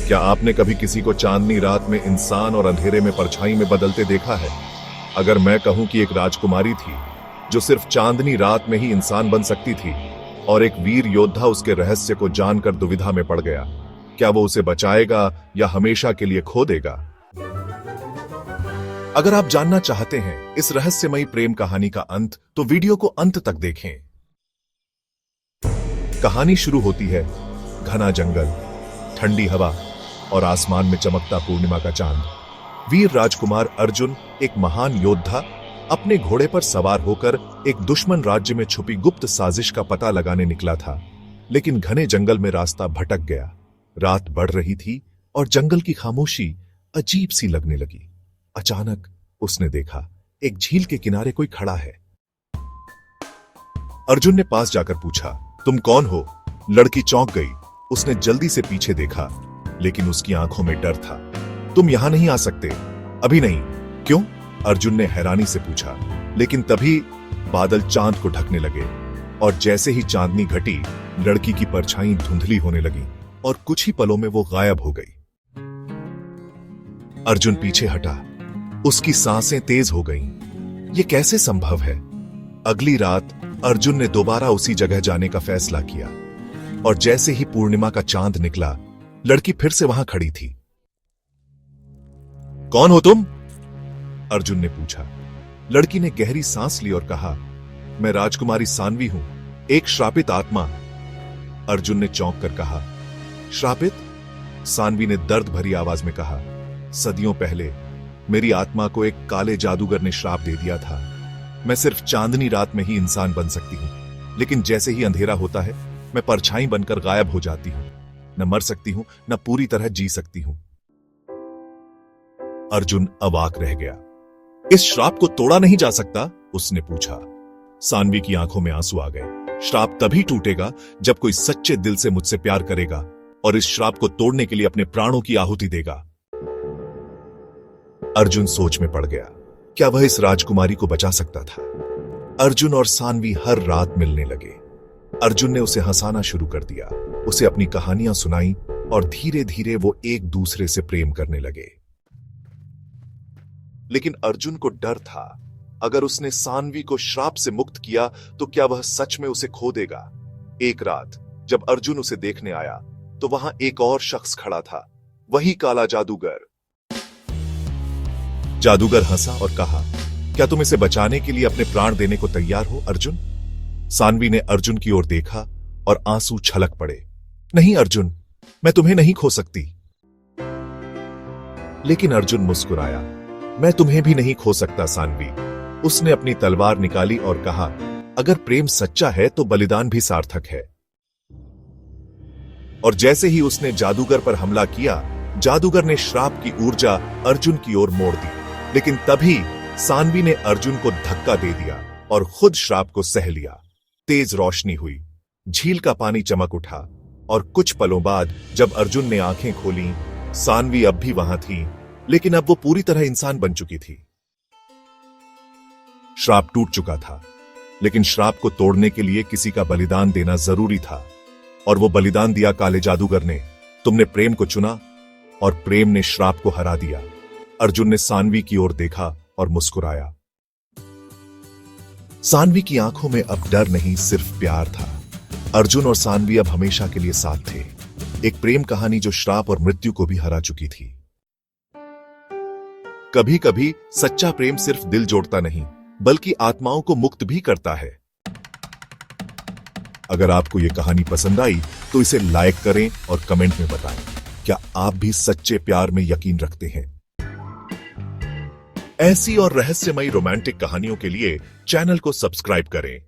क्या आपने कभी किसी को चांदनी रात में इंसान और अंधेरे में परछाई में बदलते देखा है? अगर मैं कहूं कि एक राजकुमारी थी जो सिर्फ चांदनी रात में ही इंसान बन सकती थी और एक वीर योद्धा उसके रहस्य को जानकर दुविधा में पड़ गया, क्या वो उसे बचाएगा या हमेशा के लिए खो देगा? अगर आप जानना चाहते हैं इस रहस्यमयी प्रेम कहानी का अंत, तो वीडियो को अंत तक देखें। कहानी शुरू होती है घना जंगल, ठंडी हवा और आसमान में चमकता पूर्णिमा का चांद। वीर राजकुमार अर्जुन, एक महान योद्धा, अपने घोड़े पर सवार होकर एक दुश्मन राज्य में छुपी गुप्त साजिश का पता लगाने निकला था। लेकिन घने जंगल में रास्ता भटक गया। रात बढ़ रही थी और जंगल की खामोशी अजीब सी लगने लगी। अचानक उसने देखा एक झील के किनारे कोई खड़ा है। अर्जुन ने पास जाकर पूछा, तुम कौन हो? लड़की चौंक गई। उसने जल्दी से पीछे देखा, लेकिन उसकी आंखों में डर था। तुम यहां नहीं आ सकते। अभी नहीं। क्यों? अर्जुन ने हैरानी से पूछा। लेकिन तभी बादल चांद को ढकने लगे और जैसे ही चांदनी घटी, लड़की की परछाई धुंधली होने लगी और कुछ ही पलों में वो गायब हो गई। अर्जुन पीछे हटा। उसकी सांसें तेज हो गईं। ये कैसे संभव है? अगली रात अर्जुन ने दोबारा उसी जगह जाने का फैसला किया और जैसे ही पूर्णिमा का चांद निकला, लड़की फिर से वहां खड़ी थी। कौन हो तुम? अर्जुन ने पूछा। लड़की ने गहरी सांस ली और कहा, मैं राजकुमारी सानवी हूं, एक श्रापित आत्मा। अर्जुन ने चौंक कर कहा, श्रापित? सानवी ने दर्द भरी आवाज में कहा, सदियों पहले मेरी आत्मा को एक काले जादूगर ने श्राप दे दिया था। मैं सिर्फ चांदनी रात में ही इंसान बन सकती हूं, लेकिन जैसे ही अंधेरा होता है, मैं परछाई बनकर गायब हो जाती हूं। न मर सकती हूं, न पूरी तरह जी सकती हूं। अर्जुन अवाक रह गया। इस श्राप को तोड़ा नहीं जा सकता? उसने पूछा। सानवी की आंखों में आंसू आ गए। श्राप तभी टूटेगा जब कोई सच्चे दिल से मुझसे प्यार करेगा और इस श्राप को तोड़ने के लिए अपने प्राणों की आहुति देगा। अर्जुन सोच में पड़ गया। क्या वह इस राजकुमारी को बचा सकता था? अर्जुन और सानवी हर रात मिलने लगे। अर्जुन ने उसे हंसाना शुरू कर दिया, उसे अपनी कहानियां सुनाई और धीरे धीरे वो एक दूसरे से प्रेम करने लगे। लेकिन अर्जुन को डर था, अगर उसने सानवी को श्राप से मुक्त किया तो क्या वह सच में उसे खो देगा? एक रात जब अर्जुन उसे देखने आया तो वहां एक और शख्स खड़ा था, वही काला जादूगर। जादूगर हंसा और कहा, क्या तुम इसे बचाने के लिए अपने प्राण देने को तैयार हो अर्जुन? सानवी ने अर्जुन की ओर देखा और आंसू छलक पड़े। नहीं अर्जुन, मैं तुम्हें नहीं खो सकती। लेकिन अर्जुन मुस्कुराया। मैं तुम्हें भी नहीं खो सकता सानवी। उसने अपनी तलवार निकाली और कहा, अगर प्रेम सच्चा है तो बलिदान भी सार्थक है। और जैसे ही उसने जादूगर पर हमला किया, जादूगर ने श्राप की ऊर्जा अर्जुन की ओर मोड़ दी। लेकिन तभी सानवी ने अर्जुन को धक्का दे दिया और खुद श्राप को सह लिया। तेज रोशनी हुई, झील का पानी चमक उठा और कुछ पलों बाद जब अर्जुन ने आंखें खोली, सानवी अब भी वहां थी, लेकिन अब वो पूरी तरह इंसान बन चुकी थी। श्राप टूट चुका था, लेकिन श्राप को तोड़ने के लिए किसी का बलिदान देना जरूरी था और वो बलिदान दिया काले जादूगर ने। तुमने प्रेम को चुना और प्रेम ने श्राप को हरा दिया। अर्जुन ने सानवी की ओर देखा और मुस्कुराया। सानवी की आंखों में अब डर नहीं, सिर्फ प्यार था। अर्जुन और सानवी अब हमेशा के लिए साथ थे। एक प्रेम कहानी जो श्राप और मृत्यु को भी हरा चुकी थी। कभी कभी सच्चा प्रेम सिर्फ दिल जोड़ता नहीं, बल्कि आत्माओं को मुक्त भी करता है। अगर आपको यह कहानी पसंद आई तो इसे लाइक करें और कमेंट में बताएं, क्या आप भी सच्चे प्यार में यकीन रखते हैं? ऐसी और रहस्यमयी रोमांटिक कहानियों के लिए चैनल को सब्सक्राइब करें।